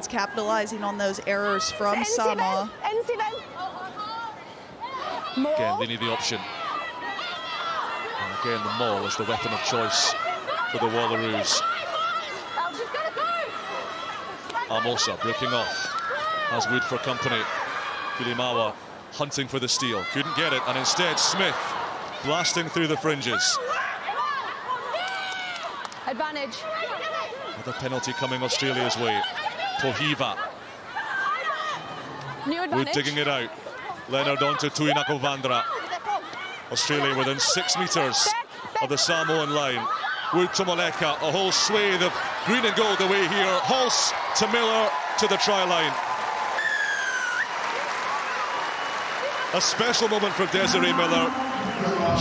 defense capitalizing on those errors from Samoa. Again, they need the option. And again, the maul is the weapon of choice for the Wallaroos. Amosa breaking off as Wood for company. Kulimawa hunting for the steal, couldn't get it, and instead Smith blasting through the fringes. Advantage. Another penalty coming Australia's way. Pohiva. New advantage. Wood digging it out. Leonard onto Tuinako Vandra. Australia within 6 meters of the Samoan line. Wood to Moleka, a whole swathe of green and gold away here. Hulse to Miller to the try line. A special moment for Desiree Miller.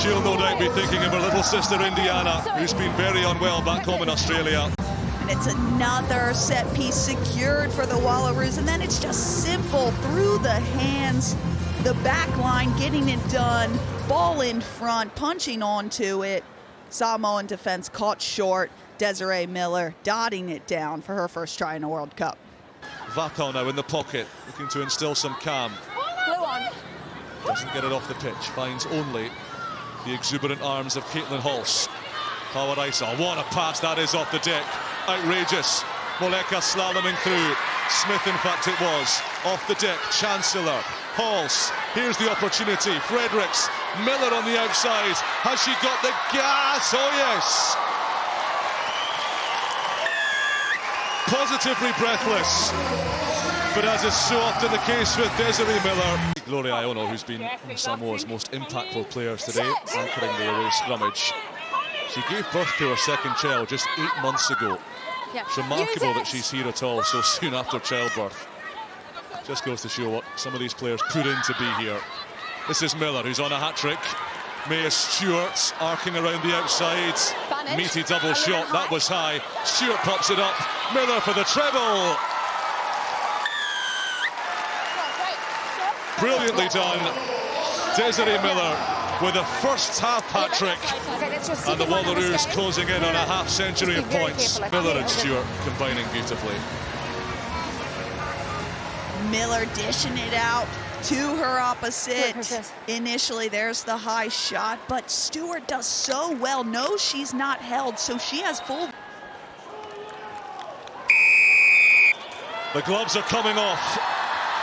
She'll no doubt be thinking of her little sister Indiana, who's been very unwell back home in Australia. And it's another set piece secured for the Wallaroos, and then it's just simple through the hands, the back line getting it done, ball in front, punching onto it. Samoan defense caught short. Desiree Miller dotting it down for her first try in a World Cup. Vapau now in the pocket, looking to instill some calm. Blue on. Doesn't get it off the pitch, finds only the exuberant arms of Caitlin Hulse. Hawaraisa, what a pass that is off the deck. Outrageous. Moleka slaloming through. Smith, in fact, it was. Off the deck, Chancellor. Hulse, here's the opportunity. Fredericks, Miller on the outside. Has she got the gas? Oh, yes. Positively breathless. But as is so often the case with Desiree Miller. Gloria Iono, who's been Samoa's most impactful players today, anchoring the away scrummage. She gave birth to her second child just 8 months ago. Yeah. It's remarkable that she's here at all so soon after childbirth. Just goes to show what some of these players put in to be here. This is Miller, who's on a hat-trick. Maya Stewart arcing around the outside. Meaty double shot, that was high. Stewart pops it up. Miller for the treble. Brilliantly done. Desiree Miller with a first half hat-trick. And the Wallaroos closing in on a half-century of points. Miller and Stewart combining beautifully. Miller dishing it out to her opposite. Initially, there's the high shot, but Stewart does so well. Knows she's not held, so she has full. The gloves are coming off.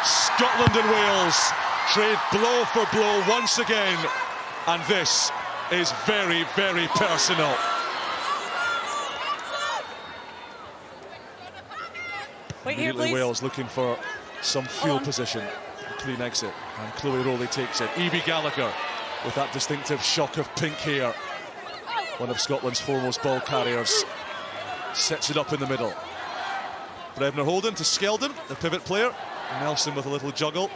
Scotland and Wales trade blow for blow once again. And this is very, very personal. Wait here, please. Wales looking for some field position. A clean exit. And Chloe Rowley takes it. Evie Gallagher with that distinctive shock of pink hair. One of Scotland's foremost ball carriers. Sets it up in the middle. Brevner Holden to Skeldon, the pivot player. Nelson with a little juggle.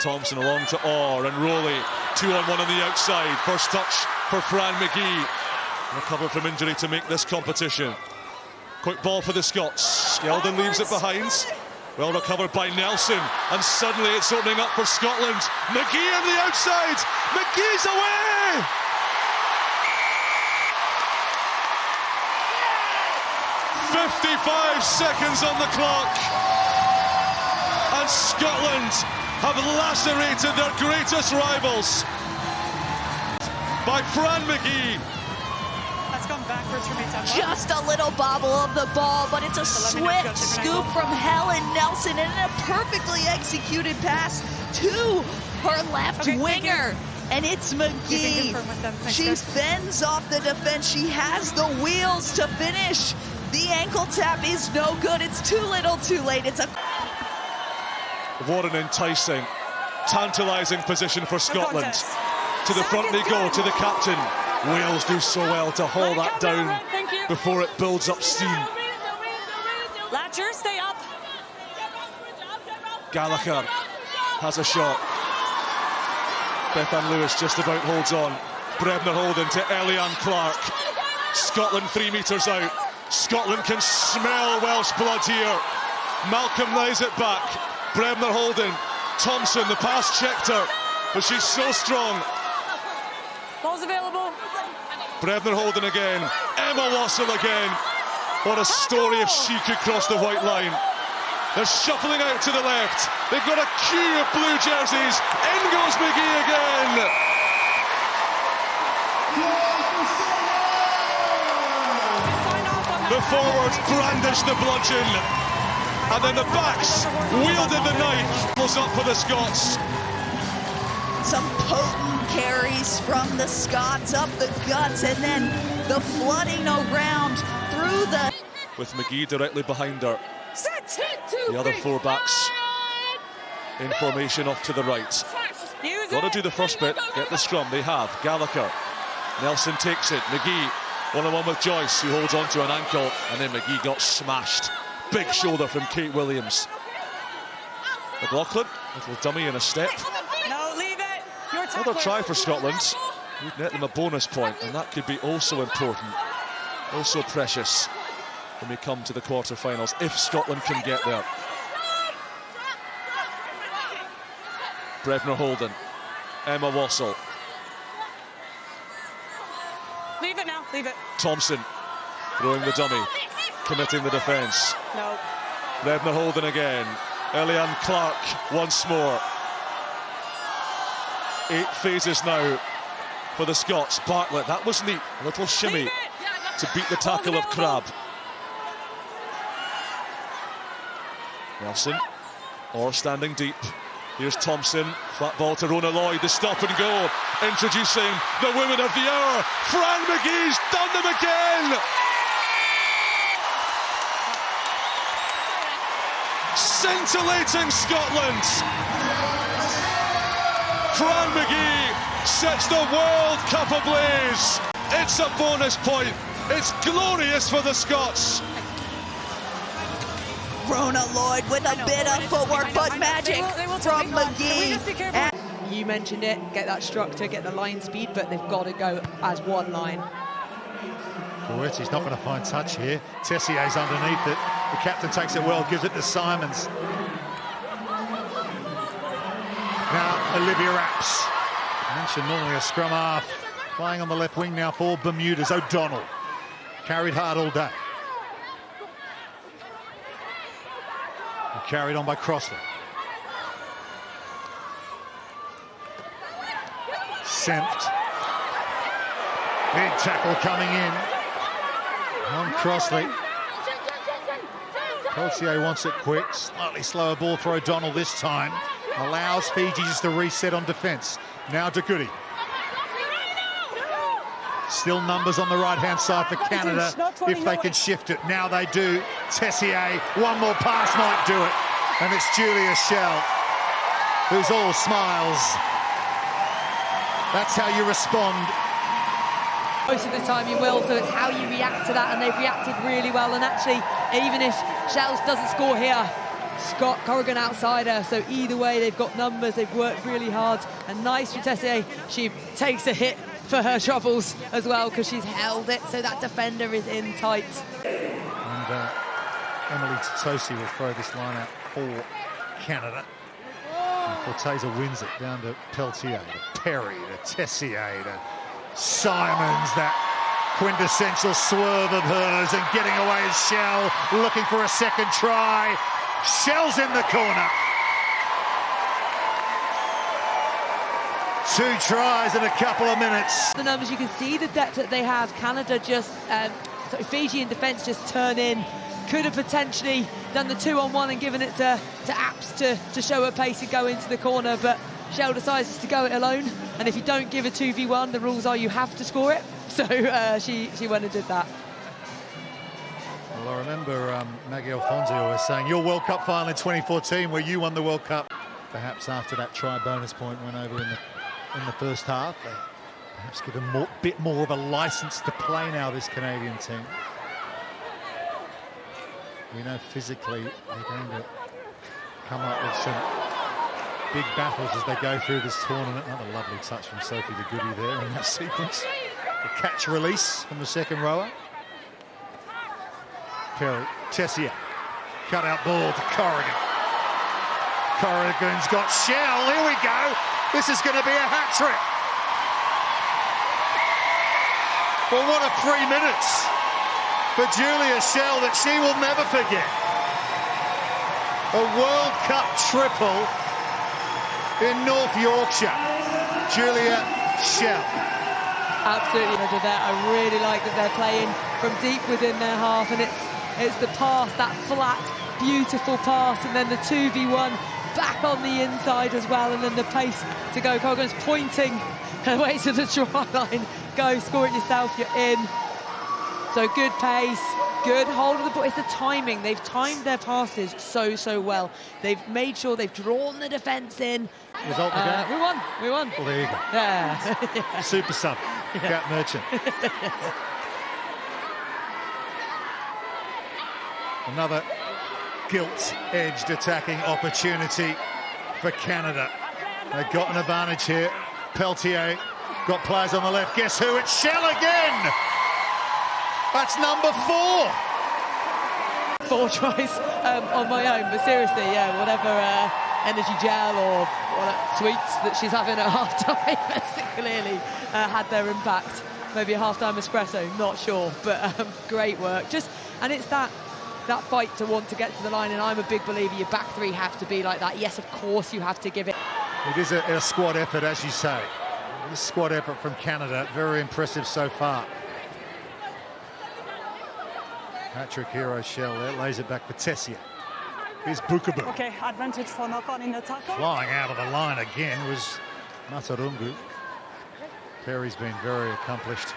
Thompson along to Orr and Rowley. 2-on-1 on the outside. First touch for Fran McGhie. Recovered from injury to make this competition. Quick ball for the Scots. Skeldon leaves it behind. Well recovered by Nelson. And suddenly it's opening up for Scotland. McGhie on the outside. McGhee's away! "55 seconds on the clock. And Scotland have lacerated their greatest rivals by Fran McGhie. That's gone backwards from Samoa. Just a little bobble of the ball, but it's a swift scoop from Helen Nelson and a perfectly executed pass to her left winger. And it's McGhie. She fends off the defense. She has the wheels to finish. The ankle tap is no good. It's too little, too late. It's a... What an enticing, tantalising position for Scotland. To the front they go, to the captain. Wales do so well to haul that down before it builds up steam. Latcher, stay up. Gallagher has a shot. Bethan Lewis just about holds on. Brevner Holden to Eliane Clark. Scotland 3 metres out. Scotland can smell Welsh blood here. Malcolm lays it back. Brevner Holden. Thompson, the pass checked her, but she's so strong. Ball's available. Brevner Holden again. Emma Wassell again. What a story if she could cross the white line. They're shuffling out to the left. They've got a queue of blue jerseys. In goes McGhie again. The forwards brandish the bludgeon. And then the backs wielded the knife. Was up for the Scots. Some potent carries from the Scots up the guts, and then the flooding around through the... With McGhie directly behind her. The other four backs in formation off to the right. Got to do the first bit, get the scrum. They have. Gallagher. Nelson takes it. McGhie one-on-one with Joyce, who holds on to an ankle, and then McGhie got smashed. Big shoulder from Kate Williams. McLaughlin, little dummy in a step. No, leave it. Your Another try for Scotland. Would net them a bonus point, and that could be also important, also precious when we come to the quarter-finals, if Scotland can get there. Brevner Holden, Emma Wassell. Leave it now, leave it. Thompson throwing the dummy, committing the defence. No. Brevner Holden again. Eliane Clark once more. 8 phases now for the Scots. Bartlett, that was neat. A little shimmy to beat the tackle of Crabbe. Nelson, or standing deep. Here's Thompson, flat ball to Rona Lloyd, the stop and go. Introducing the women of the hour. Fran McGhee's done them again. Scintillating Scotland. Fran McGhie sets the World Cup ablaze. It's a bonus point. It's glorious for the Scots. Rona Lloyd with a bit of footwork, but magic from McGhie. You mentioned it, get that structure, get the line speed, but they've got to go as one line. He's not going to find touch here. Tessier's underneath it. The captain takes it well, gives it to Simons. Now Olivia Apps. I mentioned normally a scrum half. Playing on the left wing now for Bermuda's O'Donnell. Carried hard all day. And carried on by Crossley. Senft. Big tackle coming in. On Crossley. Peltier wants it quick. Slightly slower ball for O'Donnell this time. Allows Fiji just to reset on defence. Now to Goody. Still numbers on the right-hand side for Canada if they can shift it. Now they do. Tessier, one more pass might do it. And it's Julia Schell, who's all smiles. That's how you respond. Most of the time you will, so it's how you react to that, and they've reacted really well. And actually, even if Shells doesn't score here, Scott Corrigan outside her, so either way they've got numbers, they've worked really hard. And nice for Tessier, she takes a hit for her troubles as well, because she's held it, so that defender is in tight. And Emily Tosi will throw this line out for Canada. And Forteza wins it down to Peltier, to Perry, to Tessier, to Simons, that quintessential swerve of hers, and getting away is Schell, looking for a second try. Schell's in the corner. 2 tries in a couple of minutes. The numbers, you can see the depth that they have. Canada just, Fiji in defence just turn in. Could have potentially done the 2-on-1 and given it to Apps to show her pace and go into the corner, but Schell decides to go it alone. And if you don't give a 2v1, the rules are you have to score it. So she went and did that. Well, I remember Maggie Alfonso always saying, your World Cup final in 2014 where you won the World Cup. Perhaps after that try bonus point went over in the first half, they perhaps give a bit more of a licence to play now, this Canadian team. We know physically they're going to come up with some big battles as they go through this tournament. Another lovely touch from Sophie de Goody there in that sequence. The catch release from the second rower. Perry, Tessier, cut out ball to Corrigan. Corrigan's got Schell, here we go. This is going to be a hat-trick. Well, what a 3 minutes for Julia Schell that she will never forget. a World Cup triple in North Yorkshire. Julia Schell. Absolutely under that. I really like that they're playing from deep within their half, and it's the pass, that flat, beautiful pass, and then the 2v1 back on the inside as well, and then the pace to go. Corrigan's pointing away to the try line. Go, score it yourself, you're in. So good pace, good hold of the ball. It's the timing. They've timed their passes so well. They've made sure they've drawn the defence in. Result of the game? We won. Well, there you go. Yeah. Super sub, Cat Merchant. Another gilt-edged attacking opportunity for Canada. They've got an advantage here. Peltier got players on the left. Guess who? It's Schell again! That's number 4. 4 tries on my own, but seriously, yeah, whatever energy gel or sweets that she's having at half-time has clearly had their impact. Maybe a half-time espresso, not sure, but great work. And it's that fight to want to get to the line, and I'm a big believer your back three have to be like that. Yes, of course you have to give it. It is a squad effort, as you say. This squad effort from Canada, very impressive so far. Patrick Hero Schell there, lays it back for Tessia. Here's Bukabu. Okay, advantage for knock-on in the tackle. Flying out of the line again was Matarungu. Perry's been very accomplished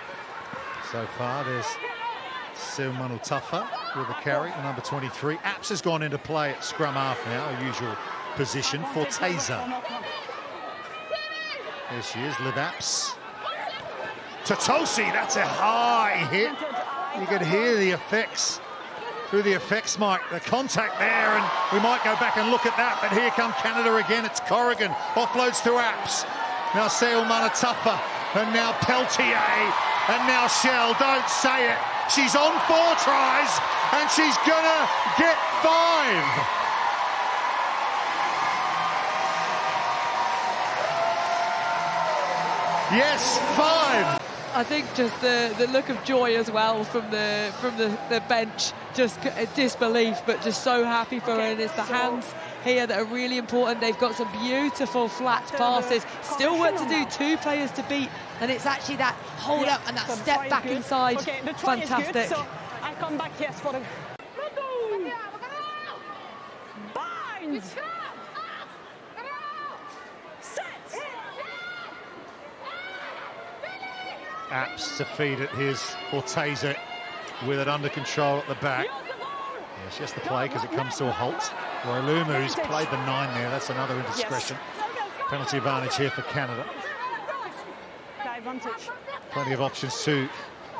so far. There's Seumanu Tafa with a carry, number 23. Apps has gone into play at scrum half now, a usual position for Taser. There she is, Liv Apps. Totosi, that's a high hit. You can hear the effects through the effects mic, the contact there, and we might go back and look at that, but here come Canada again. It's Corrigan, offloads through Apps. Now Seumanu Tafa, and now Peltier, and now Schell. Don't say it. She's on 4 tries, and she's gonna get 5. Yes, 5. I think just the look of joy as well from the bench, just disbelief, but just so happy for her. And it's the hands here that are really important. They've got some beautiful flat passes. Still work to do, 2 players to beat, and it's actually that hold up and that step back inside. Okay, the try fantastic. Is good, so I come back, yes, for the bind. Apps to feed it. Here's Forteza with it under control at the back. Yeah, she has to play because it comes to a halt. Roilumu, who's played the 9 there. That's another indiscretion. Yes. Penalty advantage here for Canada. Plenty of options too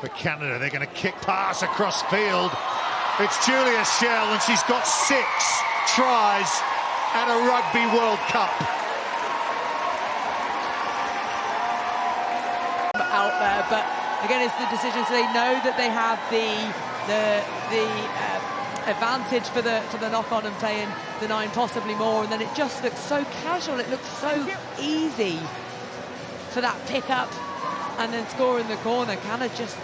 for Canada. They're going to kick pass across field. It's Julia Schell, and she's got 6 tries at a Rugby World Cup. Out there, but again, it's the decisions. They know that they have the advantage for the knock-on and playing the 9, possibly more, and then it just looks so casual. It looks so easy for that pick-up and then score in the corner. Canada just...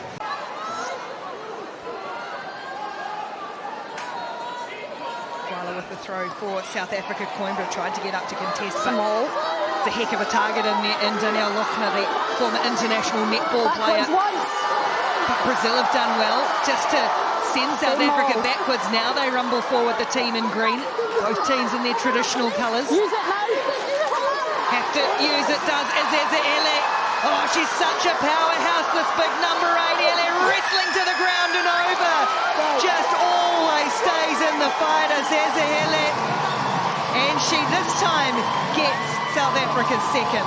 With the throw for South Africa. Coimbra tried to get up to contest, but it's a heck of a target in there. And Danielle Lochner, the former international netball player. But Brazil have done well just to send South Africa backwards. Now they rumble forward, the team in green. Both teams in their traditional colours. Have to use it, does Aseza Hele. Oh, she's such a powerhouse, this big number 8. Hele wrestling to the ground and over. Just always stays in the fight, Aseza Hele. And she this time gets South Africa's second.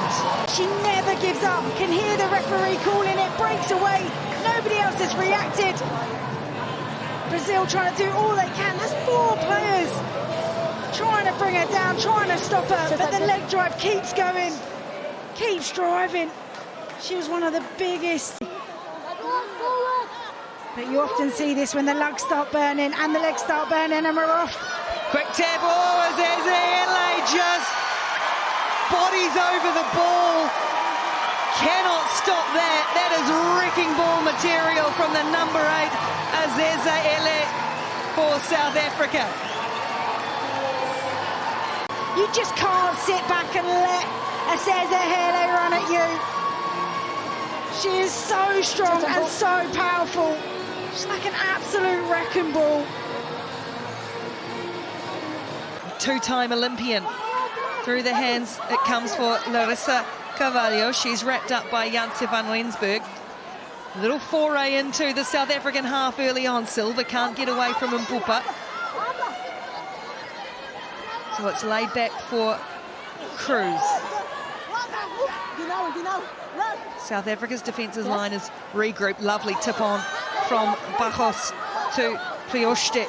She never gives up. Can hear the referee calling it. Breaks away. Nobody else has reacted. Brazil trying to do all they can. That's 4 players trying to bring her down, trying to stop her. But the leg drive keeps going, keeps driving. She was one of the biggest. But you often see this when the lugs start burning and the legs start burning, and we're off. Quick tap, oh, Aseza Hele just bodies over the ball. Cannot stop that. That is wrecking ball material from the number 8, Aseza Hele for South Africa. You just can't sit back and let Aseza Hele run at you. She is so strong and so powerful. She's like an absolute wrecking ball. Two-time Olympian. Through the hands, it comes for Larissa Carvalho. She's wrapped up by Janse van Rensburg. A little foray into the South African half early on. Silva can't get away from Mpupa. So it's laid back for Cruz. South Africa's defences line is regrouped. Lovely tip on from Bajos to Prioste.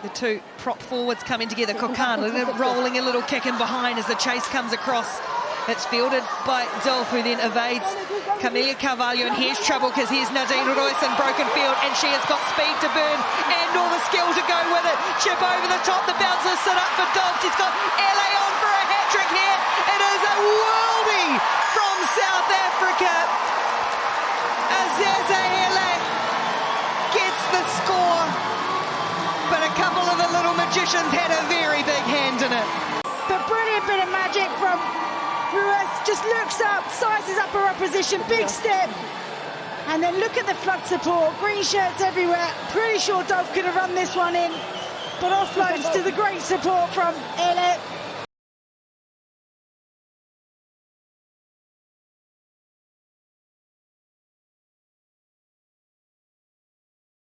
The two prop forwards coming together. Kokan rolling a little kick in behind as the chase comes across. It's fielded by Dolph, who then evades Camelia Carvalho, and here's trouble because here's Nadine Royce in broken field, and she has got speed to burn and all the skill to go with it. Chip over the top, the bouncer sit up for Dolph. She's got Hele on for a hat-trick here. It is a worldie from South Africa. Aseza Hele gets the score, but a couple of the little magicians had a very big hand in it. But brilliant bit of magic from Ruiz. Just looks up, sizes up her opposition, big step. And then look at the flood support, green shirts everywhere. Pretty sure Dolph could have run this one in, but offloads to the great support from Hele.